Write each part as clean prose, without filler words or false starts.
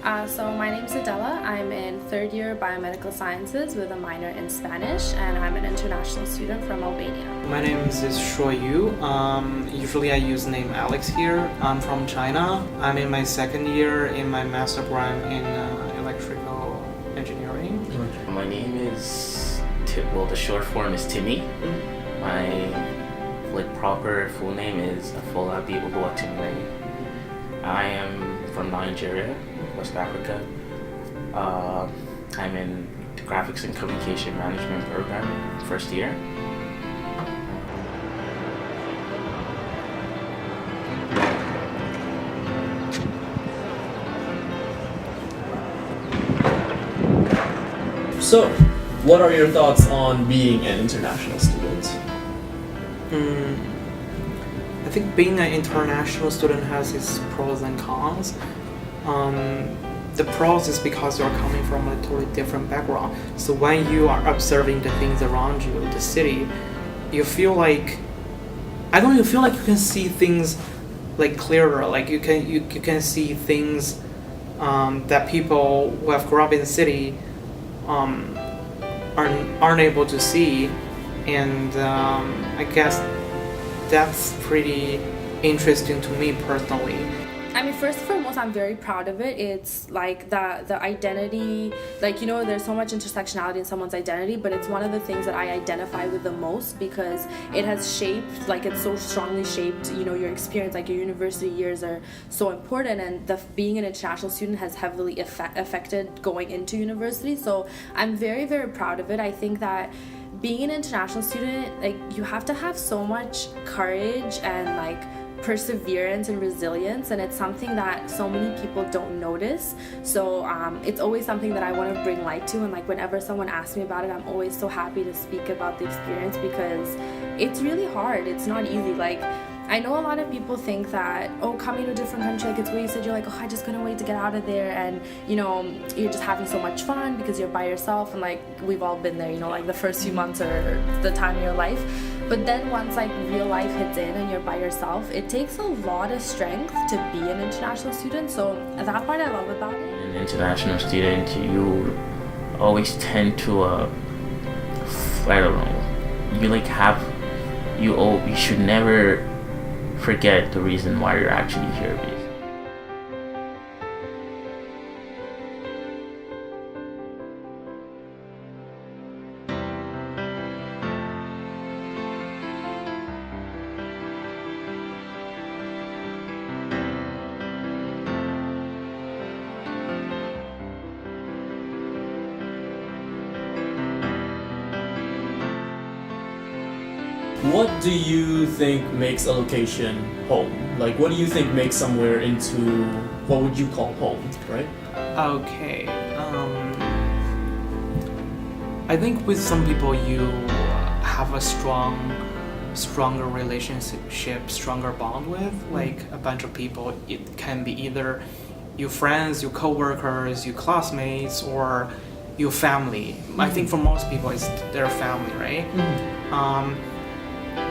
So my name is Adela. I'm in third year biomedical sciences with a minor in Spanish, and I'm an international student from Albania. My name is Shuoyu. Usually I use name Alex here. I'm from China. I'm in my second year in my master program in electrical engineering. My name is the short form is Timmy. My proper full name is Afolabi Oluwatimilei. I am from Nigeria, West Africa. I'm in the Graphics and Communication Management program, first year. So, what are your thoughts on being an international student? I think being an international student has its pros and cons. The pros is because you're coming from a totally different background. So when you are observing the things around you, the city, you feel like you feel like you can see things like clearer. Like you can see things that people who have grown up in the city aren't able to see, and I guess that's pretty interesting to me personally. I mean, first and foremost, I'm very proud of it. It's like the identity, there's so much intersectionality in someone's identity, but it's one of the things that I identify with the most because it has shaped, it's so strongly shaped, your experience, your university years are so important, and being an international student has heavily affected going into university. So I'm very, very proud of it. I think that being an international student, you have to have so much courage and perseverance and resilience, and it's something that so many people don't notice. So it's always something that I want to bring light to, and whenever someone asks me about it, I'm always so happy to speak about the experience because it's really hard. It's not easy. I know a lot of people think that, coming to a different country, it's where you said, you're I just couldn't wait to get out of there, and you're just having so much fun because you're by yourself, and we've all been there, the first few months or the time of your life. But then once real life hits in and you're by yourself, it takes a lot of strength to be an international student. So that part I love about it. An international student, you always tend to I don't know, you should never forget the reason why you're actually here. What do you think makes a location home? What do you think makes somewhere into what would you call home, right? Okay. I think with some people you have a stronger relationship, stronger bond with, a bunch of people. It can be either your friends, your coworkers, your classmates, or your family. I think for most people it's their family, right?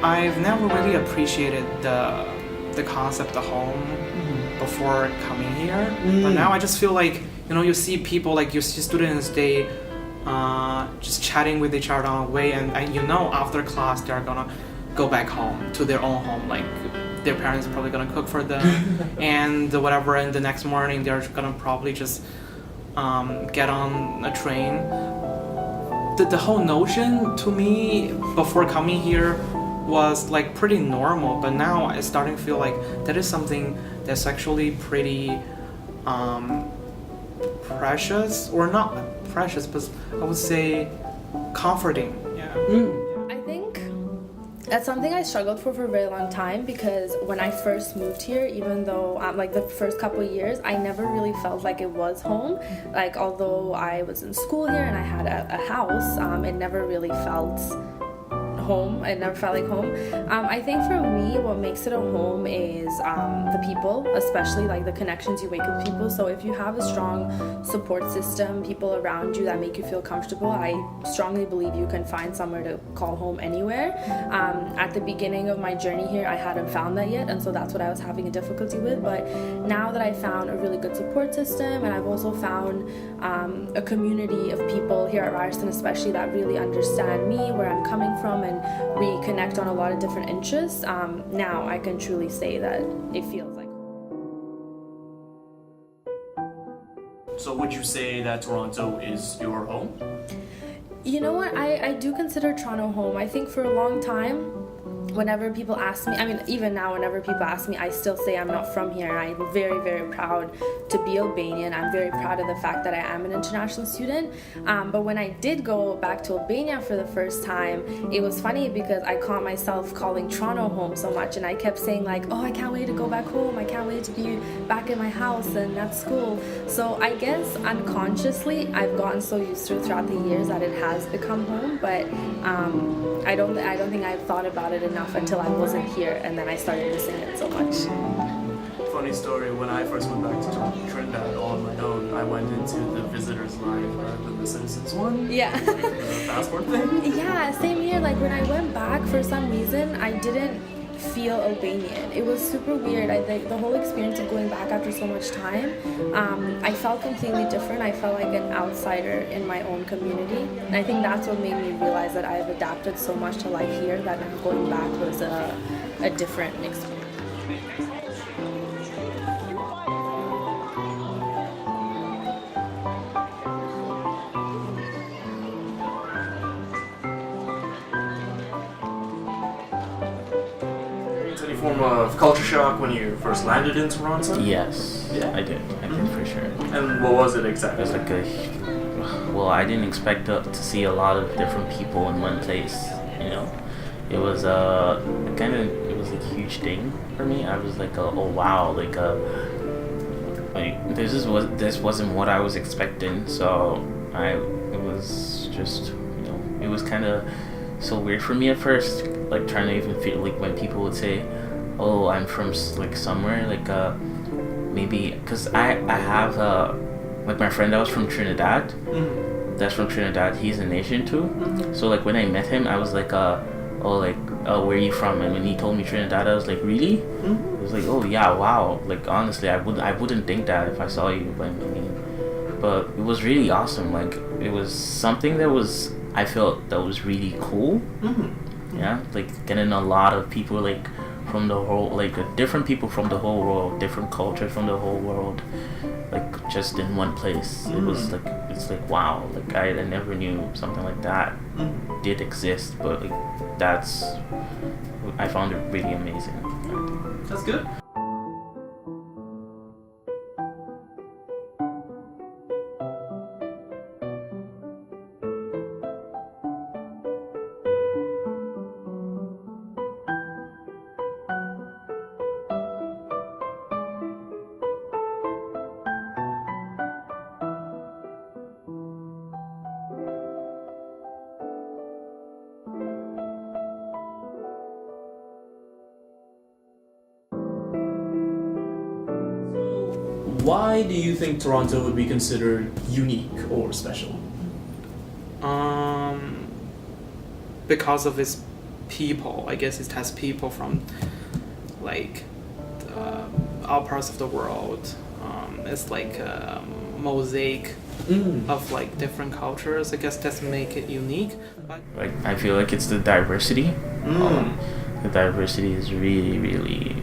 I've never really appreciated the concept of home before coming here, but now I just feel you see people you see students, they just chatting with each other on the way, and after class they're gonna go back home to their own home, their parents are probably gonna cook for them and whatever, and the next morning they're gonna probably just get on a train. The whole notion to me before coming here was pretty normal, but now it's starting to feel like that is something that's actually pretty precious, or not precious, but I would say comforting. Yeah. I think that's something I struggled for a very long time, because when I first moved here, even though the first couple of years, I never really felt like it was home. Although I was in school here and I had a house, it never really felt home. It never felt like home. I think for me, what makes it a home is the people, especially like the connections you make with people. So if you have a strong support system, people around you that make you feel comfortable, I strongly believe you can find somewhere to call home anywhere. At the beginning of my journey here, I hadn't found that yet, and so that's what I was having a difficulty with. But now that I found a really good support system, and I've also found a community of people here at Ryerson especially that really understand me, where I'm coming from, and we connect on a lot of different interests, now I can truly say that it feels like. So would you say that Toronto is your home? You know what, I do consider Toronto home. I think for a long time, whenever people ask me, I mean, even now, whenever people ask me, I still say I'm not from here. I'm very, very proud to be Albanian. I'm very proud of the fact that I am an international student. But when I did go back to Albania for the first time, it was funny because I caught myself calling Toronto home so much, and I kept saying like, oh, I can't wait to go back home. I can't wait to be back in my house and at school. So I guess unconsciously, I've gotten so used to it throughout the years that it has become home. But I don't think I've thought about it enough until I wasn't here, and then I started missing it so much. Funny story, when I first went back to Trinidad all on my own, I went into the visitors line rather than the citizens one. Yeah. Like the passport thing. Yeah, same here. Like when I went back, for some reason, I didn't feel Albanian. It was super weird. I think the whole experience of going back after so much time, I felt completely different. I felt like an outsider in my own community, and I think that's what made me realize that I've adapted so much to life here that now going back was a different experience. Any form of culture shock when you first landed in Toronto? Yes, Yeah? I did for sure. And what was it It exactly? was like well, I didn't expect to see a lot of different people in one place, you know. It was it was a huge thing for me. I was like, oh wow, like this wasn't what I was expecting. So it was just, you know, it was kind of so weird for me at first, like trying to even feel like when people would say, oh, I'm from like somewhere, like maybe because I have like my friend that was from Trinidad. Mm-hmm. That's from Trinidad. He's an Asian too. Mm-hmm. So like when I met him, I was like, oh, like, where are you from? And when he told me Trinidad, I was like, really? Mm-hmm. I was like, oh yeah, wow. Like honestly, I wouldn't think that if I saw you. But it was really awesome. Like it was something that I felt that was really cool. Mm-hmm. Yeah, like getting a lot of people like from the whole, like different people from the whole world, different cultures from the whole world, like just in one place. It was like, it's like wow, like I never knew something like that did exist, but like I found it really amazing. That's good. Why do you think Toronto would be considered unique or special? Because of its people. I guess it has people from like all parts of the world. It's like a mosaic of like different cultures. I guess that's make it unique. But Like I feel like it's the diversity. The diversity is really,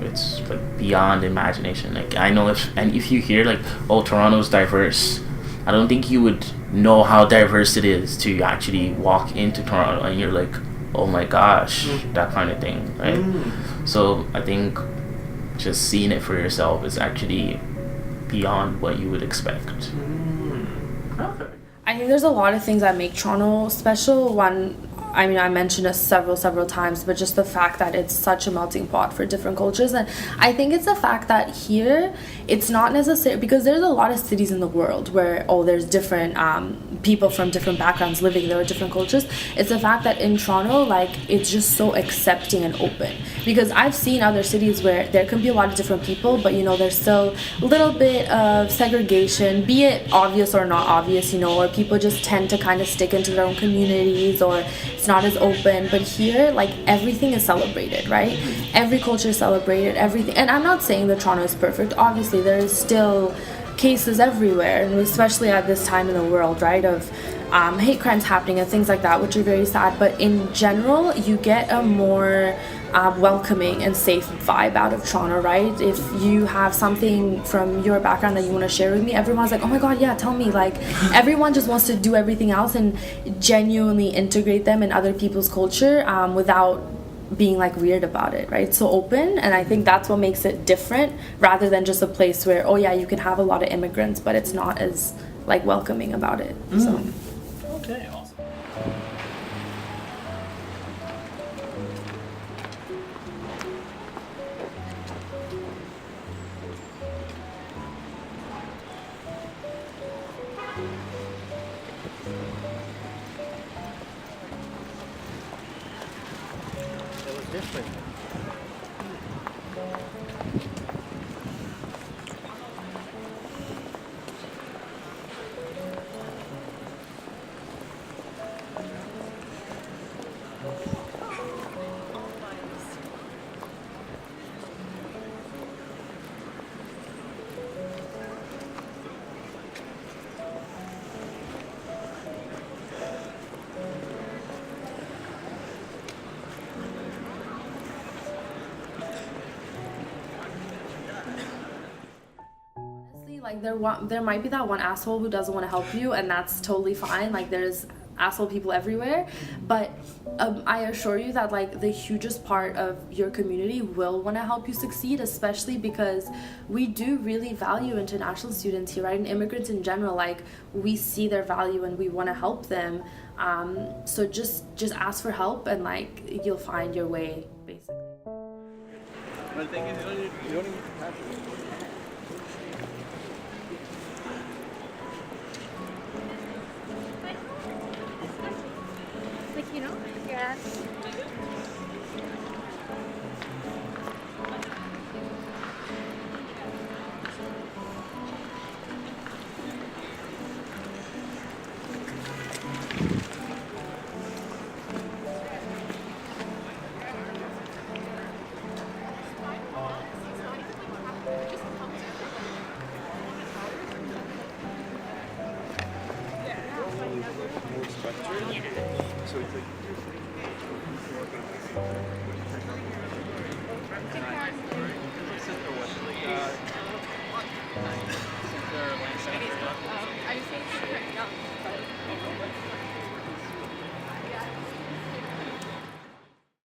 it's like beyond imagination. Like I know if you hear like, oh, Toronto's diverse, I don't think you would know how diverse it is to actually walk into Toronto and you're like, oh my gosh, that kind of thing, right? So I think just seeing it for yourself is actually beyond what you would expect. Perfect. I think there's a lot of things that make Toronto special. One, I mean, I mentioned it several times, but just the fact that it's such a melting pot for different cultures. And I think it's the fact that here, it's not necessary, because there's a lot of cities in the world where, there's different people from different backgrounds living there with different cultures. It's the fact that in Toronto, like, it's just so accepting and open. Because I've seen other cities where there can be a lot of different people, but, there's still a little bit of segregation, be it obvious or not obvious, or people just tend to kind of stick into their own communities, or it's not as open. But here, like, everything is celebrated, right? Every culture is celebrated, everything. And I'm not saying that Toronto is perfect. Obviously, there is still cases everywhere, and especially at this time in the world, right, of hate crimes happening and things like that, which are very sad. But in general, you get a more welcoming and safe vibe out of Toronto, right? If you have something from your background that you want to share with me, everyone's like, oh my god, yeah, tell me. Like, everyone just wants to do everything else and genuinely integrate them in other people's culture without being like weird about it, right? So open. And I think that's what makes it different, rather than just a place where, you can have a lot of immigrants, but it's not as like welcoming about it. So Okay, awesome. It was different. like there might be that one asshole who doesn't want to help you, and that's totally fine. Like, there's asshole people everywhere, but I assure you that like the hugest part of your community will want to help you succeed, especially because we do really value international students here, right? And immigrants in general, like, we see their value and we want to help them. So just ask for help, and like you'll find your way, basically. But the thing is, you don't even have to. Like, yeah. So it's like